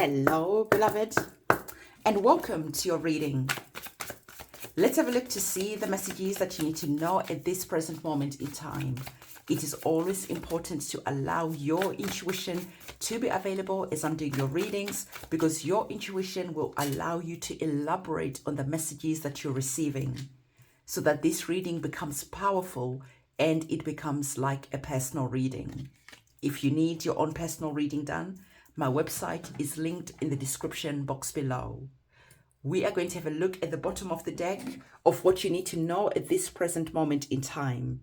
Hello, beloved, and welcome to your reading. Let's have a look to see the messages that you need to know at this present moment in time. It is always important to allow your intuition to be available as I'm doing your readings, because your intuition will allow you to elaborate on the messages that you're receiving, so that this reading becomes powerful and it becomes like a personal reading. If you need your own personal reading done, my website is linked in the description box below. We are going to have a look at the bottom of the deck of what you need to know at this present moment in time.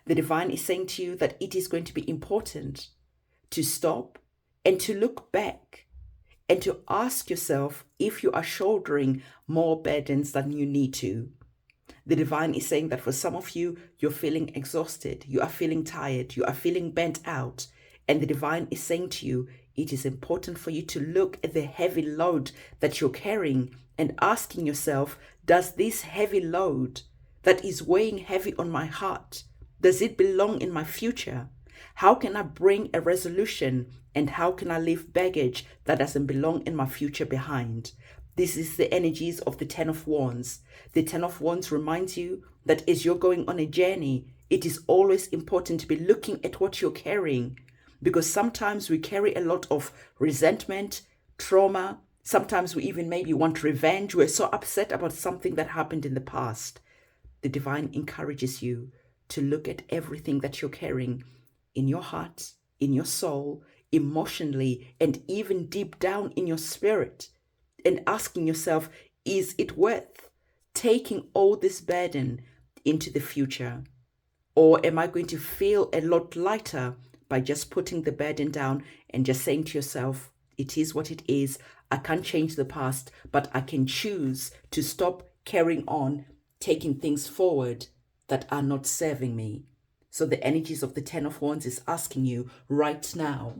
The divine is saying to you that it is going to be important to stop and to look back and to ask yourself if you are shouldering more burdens than you need to. The divine is saying that for some of you, you're feeling exhausted, you are feeling tired, you are feeling burnt out. And the divine is saying to you, it is important for you to look at the heavy load that you're carrying and asking yourself, does this heavy load that is weighing heavy on my heart, does it belong in my future? How can I bring a resolution, and how can I leave baggage that doesn't belong in my future behind? This is the energies of the Ten of Wands. The Ten of Wands reminds you that as you're going on a journey, it is always important to be looking at what you're carrying, because sometimes we carry a lot of resentment, trauma. Sometimes we even maybe want revenge. We're so upset about something that happened in the past. The divine encourages you to look at everything that you're carrying in your heart, in your soul, emotionally, and even deep down in your spirit, and asking yourself, is it worth taking all this burden into the future? Or am I going to feel a lot lighter by just putting the burden down and just saying to yourself, it is what it is. I can't change the past, but I can choose to stop carrying on, taking things forward that are not serving me. So the energies of the Ten of Wands is asking you right now,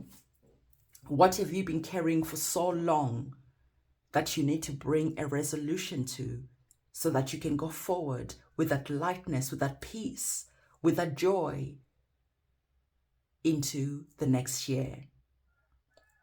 what have you been carrying for so long that you need to bring a resolution to, so that you can go forward with that lightness, with that peace, with that joy into the next year?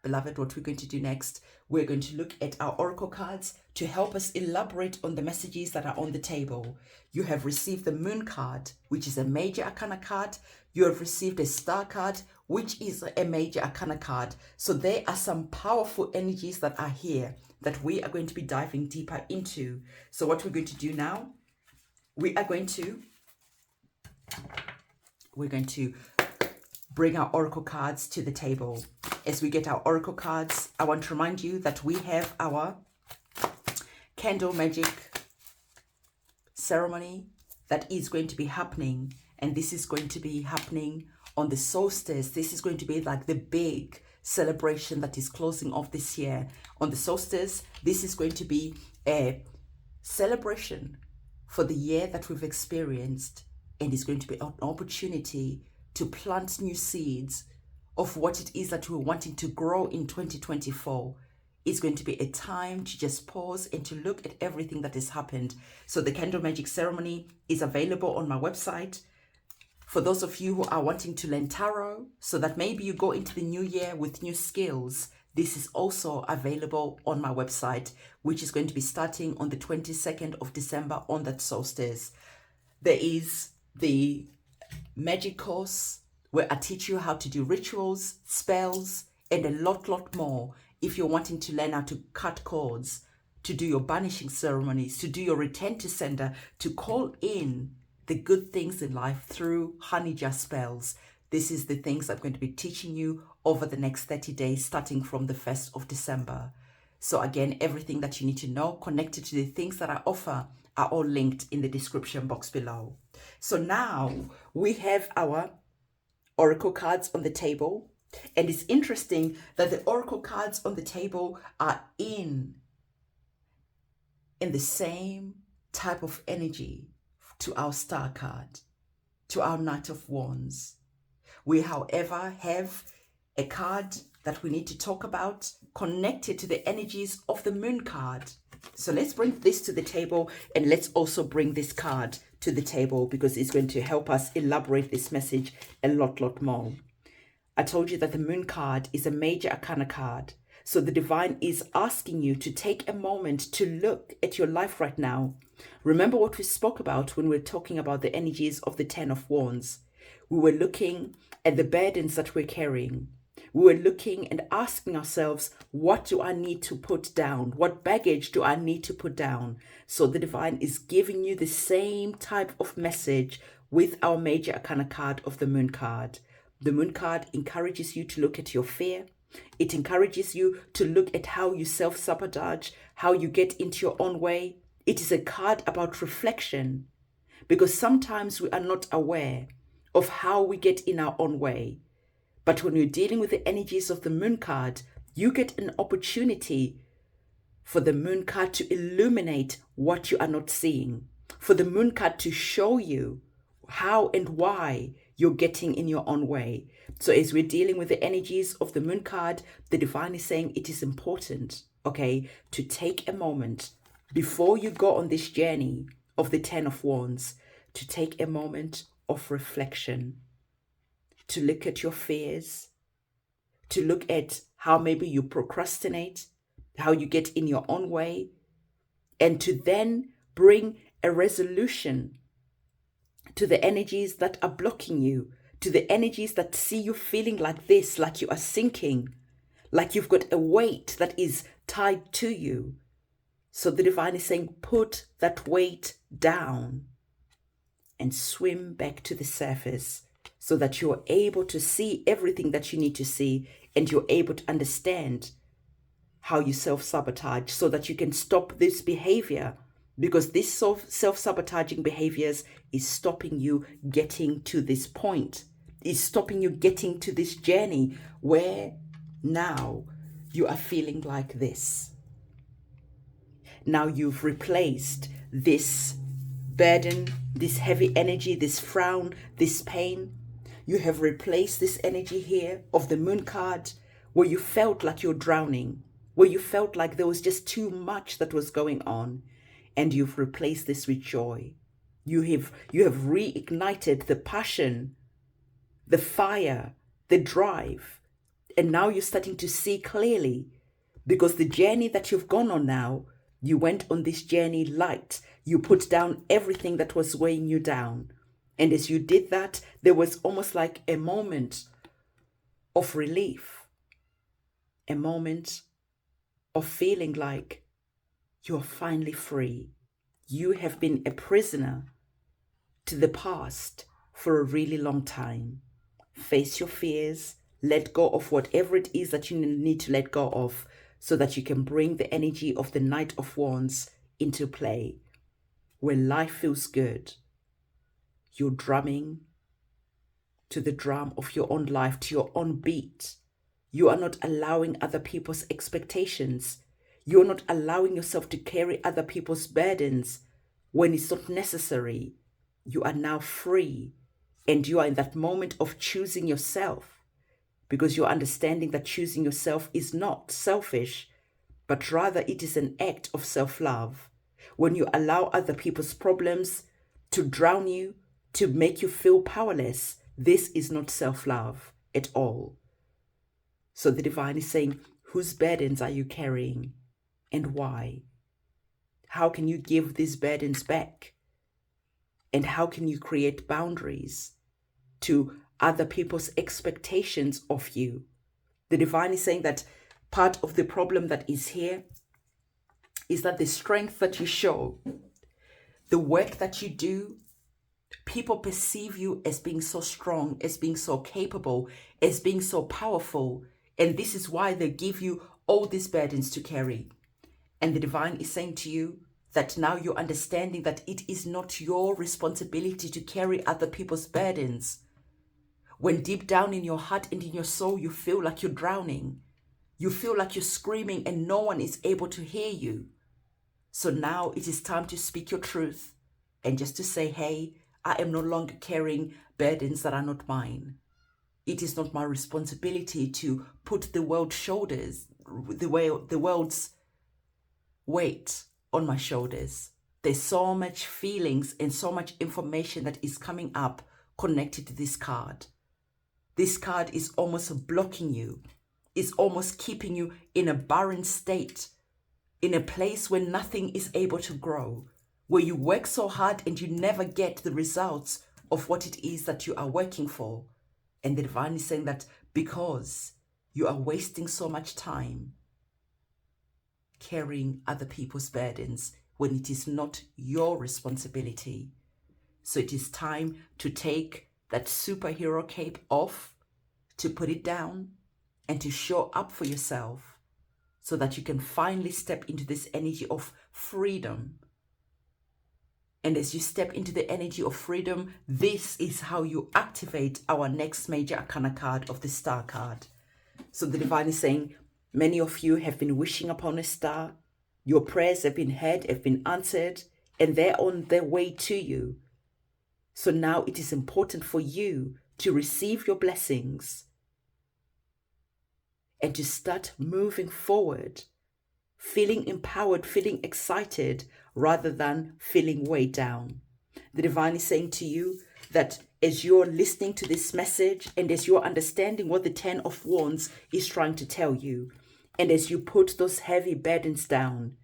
Beloved, what we're going to do next, we're going to look at our oracle cards to help us elaborate on the messages that are on the table. You have received the Moon card, which is a major arcana card. You have received a Star card, which is a major arcana card. So there are some powerful energies that are here that we are going to be diving deeper into. So what we're going to do now, we're going to bring our oracle cards to the table. As we get our oracle cards, I want to remind you that we have our candle magic ceremony that is going to be happening, and this is going to be happening on the solstice. This is going to be like the big celebration that is closing off this year. On the solstice, this is going to be a celebration for the year that we've experienced, and it's going to be an opportunity to plant new seeds of what it is that we're wanting to grow in 2024. It's going to be a time to just pause and to look at everything that has happened. So the candle magic ceremony is available on my website. For those of you who are wanting to learn tarot, so that maybe you go into the new year with new skills, this is also available on my website, which is going to be starting on the 22nd of December on that solstice. There is the Magic course where I teach you how to do rituals, spells, and a lot more. If you're wanting to learn how to cut cords, to do your banishing ceremonies, to do your return to sender, to call in the good things in life through honey jar spells, this is the things I'm going to be teaching you over the next 30 days, starting from the 1st of December. So again, everything that you need to know connected to the things that I offer are all linked in the description box below. So now we have our oracle cards on the table, and it's interesting that the oracle cards on the table are in the same type of energy to our Star card, to our Knight of Wands. We, however, have a card that we need to talk about connected to the energies of the Moon card. So let's bring this to the table, and let's also bring this card to the table, because it's going to help us elaborate this message a lot more. I told you that the Moon card is a major arcana card. So the divine is asking you to take a moment to look at your life right now. Remember what we spoke about when we were talking about the energies of the 10 of Wands. We were looking at the burdens that we're carrying. We were looking and asking ourselves, what do I need to put down? What baggage do I need to put down? So the divine is giving you the same type of message with our major arcana card of the moon card. The moon card encourages you to look at your fear. It encourages you to look at how you self-sabotage, how you get into your own way. It is a card about reflection, because sometimes we are not aware of how we get in our own way. But when you're dealing with the energies of the moon card, you get an opportunity for the moon card to illuminate what you are not seeing, for the moon card to show you how and why you're getting in your own way. So as we're dealing with the energies of the moon card, the divine is saying it is important, okay, to take a moment before you go on this journey of the 10 of Wands, to take a moment of reflection, to look at your fears, to look at how maybe you procrastinate, how you get in your own way, and to then bring a resolution to the energies that are blocking you, to the energies that see you feeling like this, like you are sinking, like you've got a weight that is tied to you. So the divine is saying, put that weight down and swim back to the surface so that you're able to see everything that you need to see, and you're able to understand how you self-sabotage so that you can stop this behavior, because this self-sabotaging behaviors is stopping you getting to this point, is stopping you getting to this journey where now you are feeling like this. Now you've replaced this burden, this heavy energy, this frown, this pain. You have replaced this energy here of the moon card, where you felt like you're drowning, where you felt like there was just too much that was going on, and you've replaced this with joy. You have reignited the passion, the fire, the drive, and now you're starting to see clearly, because the journey that you've gone on now, you went on this journey light. You put down everything that was weighing you down. And as you did that, there was almost like a moment of relief, a moment of feeling like you're finally free. You have been a prisoner to the past for a really long time. Face your fears, let go of whatever it is that you need to let go of, so that you can bring the energy of the Knight of Wands into play, where life feels good. You're drumming to the drum of your own life, to your own beat. You are not allowing other people's expectations. You're not allowing yourself to carry other people's burdens when it's not necessary. You are now free, and you are in that moment of choosing yourself, because you're understanding that choosing yourself is not selfish, but rather it is an act of self-love. When you allow other people's problems to drown you, to make you feel powerless, this is not self-love at all. So the divine is saying, whose burdens are you carrying and why? How can you give these burdens back? And how can you create boundaries to other people's expectations of you? The divine is saying that part of the problem that is here is that the strength that you show, the work that you do, people perceive you as being so strong, as being so capable, as being so powerful. And this is why they give you all these burdens to carry. And the divine is saying to you that now you're understanding that it is not your responsibility to carry other people's burdens. When deep down in your heart and in your soul, you feel like you're drowning, you feel like you're screaming and no one is able to hear you. So now it is time to speak your truth and just to say, hey, I am no longer carrying burdens that are not mine. It is not my responsibility to put the world's shoulders, the world's weight on my shoulders. There's so much feelings and so much information that is coming up connected to this card. This card is almost blocking you. is almost keeping you in a barren state, in a place where nothing is able to grow, where you work so hard and you never get the results of what it is that you are working for. And the divine is saying that because you are wasting so much time carrying other people's burdens when it is not your responsibility. So it is time to take that superhero cape off, to put it down, and to show up for yourself so that you can finally step into this energy of freedom. And as you step into the energy of freedom, this is how you activate our next major arcana card of the Star card. So the divine is saying, many of you have been wishing upon a star. Your prayers have been heard, have been answered, and they're on their way to you. So now it is important for you to receive your blessings and to start moving forward, feeling empowered, feeling excited, rather than feeling weighed down. The divine is saying to you that as you're listening to this message and as you're understanding what the 10 of Wands is trying to tell you, and as you put those heavy burdens down,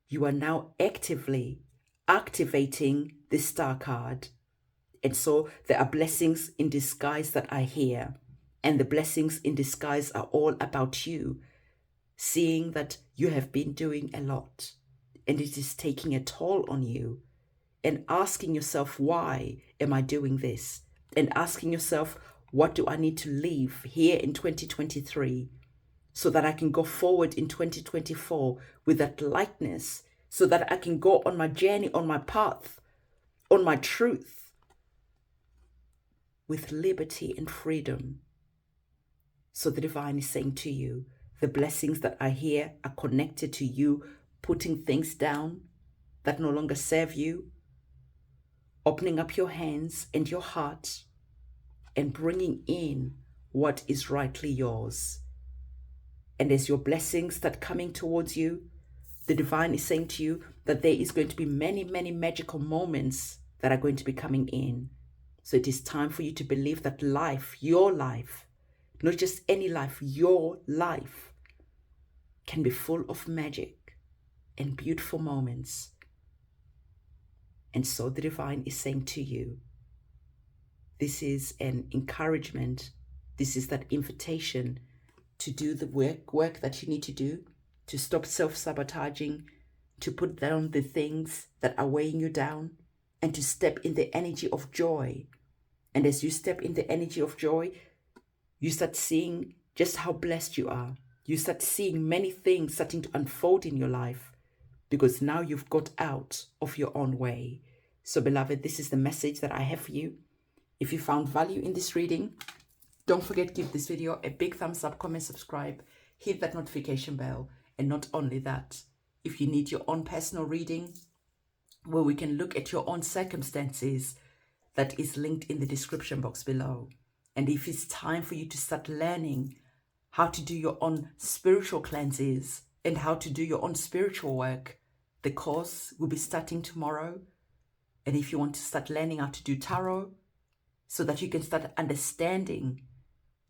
you are now actively activating the Star card. And so there are blessings in disguise that are here. And the blessings in disguise are all about you, seeing that you have been doing a lot and it is taking a toll on you, and asking yourself, why am I doing this? And asking yourself, what do I need to leave here in 2023 so that I can go forward in 2024 with that lightness, so that I can go on my journey, on my path, on my truth, with liberty and freedom. So the divine is saying to you, the blessings that are here are connected to you putting things down that no longer serve you, opening up your hands and your heart and bringing in what is rightly yours. And as your blessings start coming towards you, the divine is saying to you that there is going to be many, many magical moments that are going to be coming in. So it is time for you to believe that life, your life, not just any life, your life can be full of magic and beautiful moments. And so the divine is saying to you, this is an encouragement. This is that invitation to do the work that you need to do, to stop self-sabotaging, to put down the things that are weighing you down, and to step in the energy of joy. And as you step in the energy of joy, you start seeing just how blessed you are. You start seeing many things starting to unfold in your life, because now you've got out of your own way. So beloved, this is the message that I have for you. If you found value in this reading, don't forget to give this video a big thumbs up, comment, subscribe, hit that notification bell. And not only that, if you need your own personal reading where we can look at your own circumstances, that is linked in the description box below. And if it's time for you to start learning how to do your own spiritual cleanses and how to do your own spiritual work, the course will be starting tomorrow. And if you want to start learning how to do tarot so that you can start understanding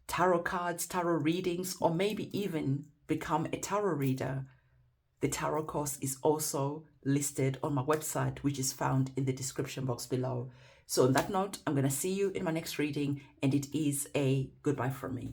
tarot cards, tarot readings, or maybe even become a tarot reader, the tarot course is also listed on my website, which is found in the description box below. So on that note, I'm going to see you in my next reading, and it is a goodbye from me.